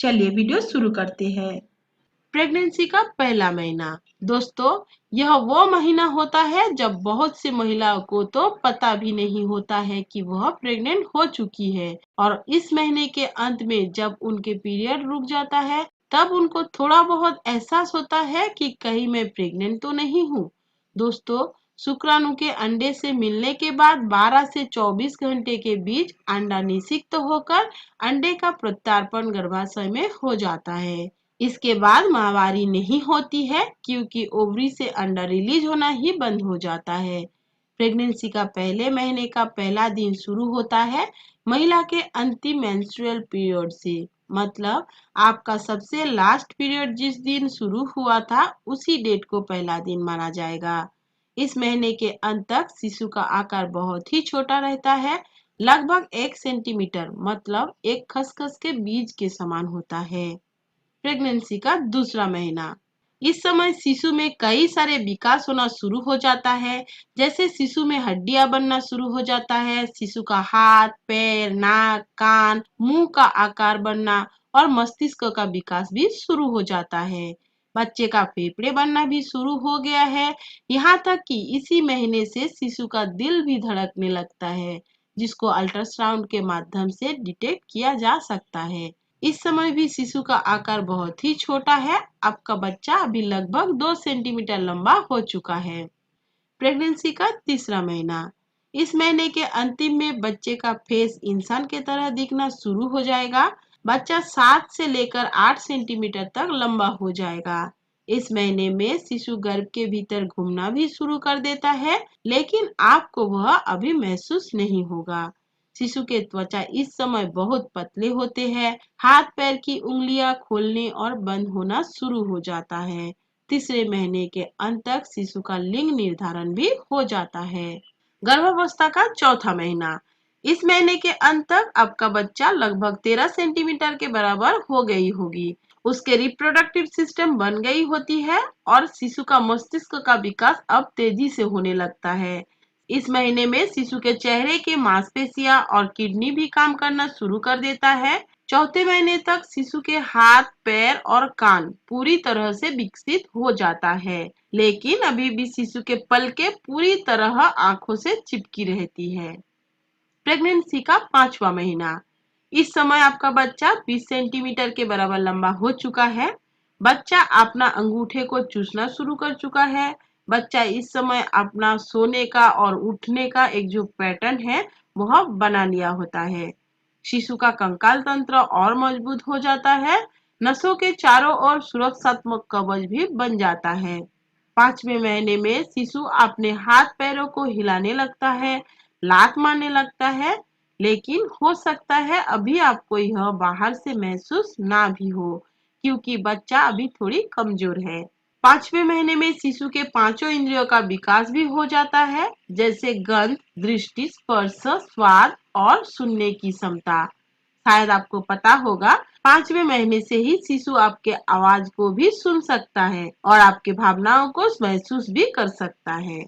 चलिए वीडियो शुरू करते हैं। प्रेगनेंसी का पहला महीना। दोस्तों, यह वो महीना होता है जब बहुत सी महिलाओं को तो पता भी नहीं होता है कि वह प्रेग्नेंट हो चुकी है, और इस महीने के अंत में जब उनके पीरियड रुक जाता है तब उनको थोड़ा बहुत एहसास होता है कि कहीं मैं प्रेग्नेंट तो नहीं हूँ। दोस्तों, शुक्राणु के अंडे से मिलने के बाद 12 से 24 घंटे के बीच अंडा निषिक्त होकर अंडे का प्रत्यारोपण गर्भाशय में हो जाता है। इसके बाद माहवारी नहीं होती है क्योंकि ओवरी से अंडा रिलीज होना ही बंद हो जाता है। प्रेगनेंसी का पहले महीने का पहला दिन शुरू होता है महिला के अंतिम मेंस्ट्रुअल पीरियड से। मतलब आपका सबसे लास्ट पीरियड जिस दिन शुरू हुआ था उसी डेट को पहला दिन माना जाएगा। इस महीने के अंत तक शिशु का आकार बहुत ही छोटा रहता है, लगभग 1 सेंटीमीटर, मतलब एक खसखस के बीज के समान होता है। प्रेगनेंसी का दूसरा महीना। इस समय शिशु में कई सारे विकास होना शुरू हो जाता है। जैसे शिशु में हड्डियां बनना शुरू हो जाता है, शिशु का हाथ, पैर, नाक, कान, मुंह का आकार बनना और मस्तिष्क का विकास भी शुरू हो जाता है। बच्चे का फेफड़े बनना भी शुरू हो गया है। यहाँ तक कि इसी महीने से शिशु का दिल भी धड़कने लगता है, जिसको अल्ट्रासाउंड के माध्यम से डिटेक्ट किया जा सकता है। इस समय भी शिशु का आकार बहुत ही छोटा है। आपका बच्चा अभी लगभग 2 सेंटीमीटर लंबा हो चुका है। प्रेगनेंसी का तीसरा महीना। इस महीने के अंतिम में बच्चे का फेस इंसान के तरह दिखना शुरू हो जाएगा। बच्चा 7 से लेकर 8 सेंटीमीटर तक लंबा हो जाएगा। इस महीने में शिशु गर्भ के भीतर घूमना भी शुरू कर देता है, लेकिन आपको वह अभी महसूस नहीं होगा। शिशु के त्वचा इस समय बहुत पतले होते हैं। हाथ पैर की उंगलियां खोलने और बंद होना शुरू हो जाता है। तीसरे महीने के अंत तक शिशु का लिंग निर्धारण भी हो जाता है। गर्भावस्था का चौथा महीना। इस महीने के अंत तक आपका बच्चा लगभग 13 सेंटीमीटर के बराबर हो गई होगी। उसके रिप्रोडक्टिव सिस्टम बन गई होती है और शिशु का मस्तिष्क का विकास अब तेजी से होने लगता है। इस महीने में शिशु के चेहरे के मांसपेशियां और किडनी भी काम करना शुरू कर देता है। चौथे महीने तक शिशु के हाथ, पैर और कान पूरी तरह से विकसित हो जाता है, लेकिन अभी भी शिशु के पलकें पूरी तरह आंखों से चिपकी रहती है। प्रेगनेंसी का पांचवा महीना। इस समय आपका बच्चा 20 सेंटीमीटर के बराबर लंबा हो चुका है। बच्चा अपना अंगूठे को चूसना शुरू कर चुका है। बच्चा इस समय अपना सोने का और उठने का एक जो पैटर्न है वह बना लिया होता है। शिशु का कंकाल तंत्र और मजबूत हो जाता है। नसों के चारों ओर सुरक्षात्मक कवच भी बन जाता है। पांचवें महीने में शिशु अपने हाथ पैरों को हिलाने लगता है, लात मारने लगता है, लेकिन हो सकता है अभी आपको यह बाहर से महसूस ना भी हो, क्योंकि बच्चा अभी थोड़ी कमजोर है। पांचवें महीने में शिशु के पांचों इंद्रियों का विकास भी हो जाता है, जैसे गंध, दृष्टि, स्पर्श, स्वाद और सुनने की क्षमता। शायद आपको पता होगा, पांचवें महीने से ही शिशु आपके आवाज को भी सुन सकता है और आपके भावनाओं को महसूस भी कर सकता है।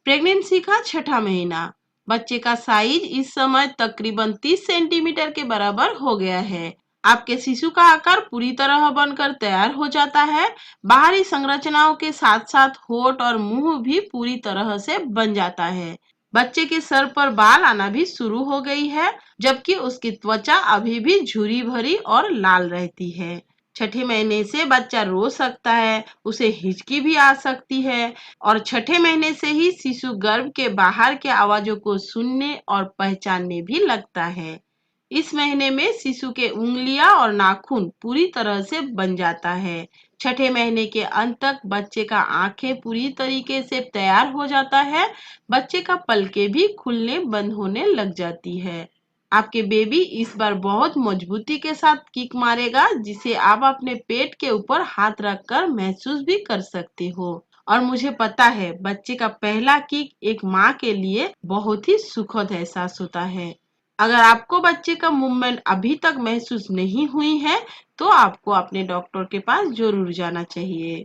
प्रेगनेंसी का छठा महीना। बच्चे का साइज इस समय तकरीबन 30 सेंटीमीटर के बराबर हो गया है। आपके शिशु का आकार पूरी तरह बनकर तैयार हो जाता है। बाहरी संरचनाओं के साथ साथ होंठ और मुंह भी पूरी तरह से बन जाता है। बच्चे के सर पर बाल आना भी शुरू हो गई है, जबकि उसकी त्वचा अभी भी झुर्री भरी और लाल रहती है। छठे महीने से बच्चा रो सकता है, उसे हिचकी भी आ सकती है, और छठे महीने से ही शिशु गर्भ के बाहर के आवाजों को सुनने और पहचानने भी लगता है। इस महीने में शिशु के उंगलियां और नाखून पूरी तरह से बन जाता है। छठे महीने के अंत तक बच्चे का आंखें पूरी तरीके से तैयार हो जाता है। बच्चे का पलकें भी खुलने बंद होने लग जाती है। आपके बेबी इस बार बहुत मजबूती के साथ किक मारेगा, जिसे आप अपने पेट के ऊपर हाथ रखकर महसूस भी कर सकते हो। और मुझे पता है बच्चे का पहला किक एक माँ के लिए बहुत ही सुखद एहसास होता है। अगर आपको बच्चे का मूवमेंट अभी तक महसूस नहीं हुई है तो आपको अपने डॉक्टर के पास जरूर जाना चाहिए।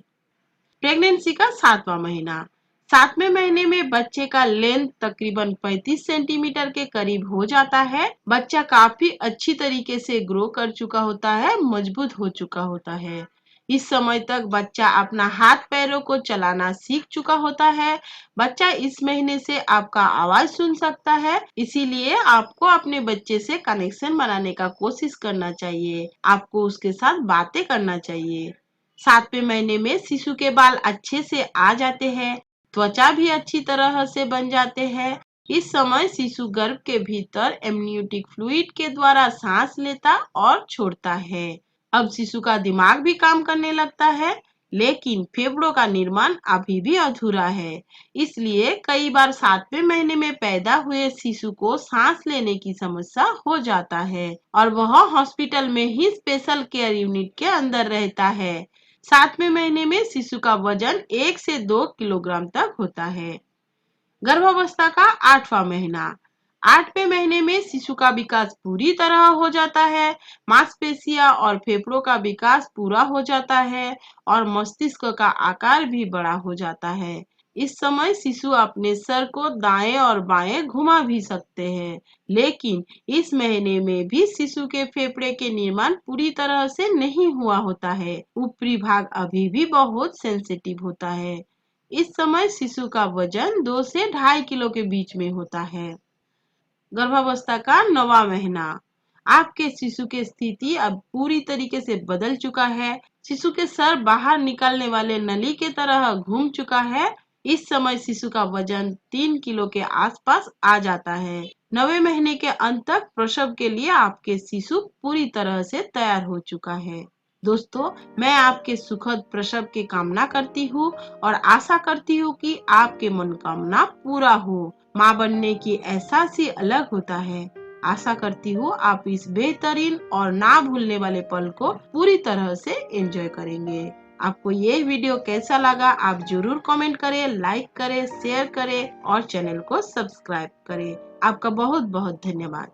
प्रेगनेंसी का सातवां महीना। 7वें महीने में बच्चे का लेंथ तकरीबन 35 सेंटीमीटर के करीब हो जाता है। बच्चा काफी अच्छी तरीके से ग्रो कर चुका होता है, मजबूत हो चुका होता है। इस समय तक बच्चा अपना हाथ पैरों को चलाना सीख चुका होता है। बच्चा इस महीने से आपका आवाज सुन सकता है, इसीलिए आपको अपने बच्चे से कनेक्शन बनाने का कोशिश करना चाहिए। आपको उसके साथ बातें करना चाहिए। 7वें महीने में शिशु के बाल अच्छे से आ जाते हैं, त्वचा भी अच्छी तरह से बन जाते हैं। इस समय शिशु गर्भ के भीतर एमनियोटिक फ्लूइड के द्वारा सांस लेता और छोड़ता है। अब शिशु का दिमाग भी काम करने लगता है, लेकिन फेफड़ों का निर्माण अभी भी अधूरा है। इसलिए कई बार 7वें महीने में पैदा हुए शिशु को सांस लेने की समस्या हो जाता है और वह हॉस्पिटल में ही स्पेशल केयर यूनिट के अंदर रहता है। 7वें महीने में शिशु का वजन 1 से 2 किलोग्राम तक होता है। गर्भावस्था का 8वां महीना। 8वें महीने में शिशु का विकास पूरी तरह हो जाता है। मांसपेशियां और फेफड़ों का विकास पूरा हो जाता है और मस्तिष्क का आकार भी बड़ा हो जाता है। इस समय शिशु अपने सर को दाएं और बाएं घुमा भी सकते हैं, लेकिन इस महीने में भी शिशु के फेफड़े के निर्माण पूरी तरह से नहीं हुआ होता है। ऊपरी भाग अभी भी बहुत सेंसिटिव होता है। इस समय शिशु का वजन 2 से 2.5 किलो के बीच में होता है। गर्भावस्था का 9वां महीना। आपके शिशु की स्थिति अब पूरी तरीके से बदल चुका है। शिशु के सर बाहर निकलने वाले नली के तरह घूम चुका है। इस समय शिशु का वजन 3 किलो के आसपास आ जाता है। 9वें महीने के अंत तक प्रसव के लिए आपके शिशु पूरी तरह से तैयार हो चुका है। दोस्तों, मैं आपके सुखद प्रसव की कामना करती हूँ और आशा करती हूँ कि आपके मनोकामना पूरा हो। माँ बनने की एहसास ही अलग होता है। आशा करती हूँ आप इस बेहतरीन और ना भूलने वाले पल को पूरी तरह से एंजॉय करेंगे। आपको ये वीडियो कैसा लगा आप जरूर कमेंट करें, लाइक करें, शेयर करें और चैनल को सब्सक्राइब करें। आपका बहुत बहुत धन्यवाद।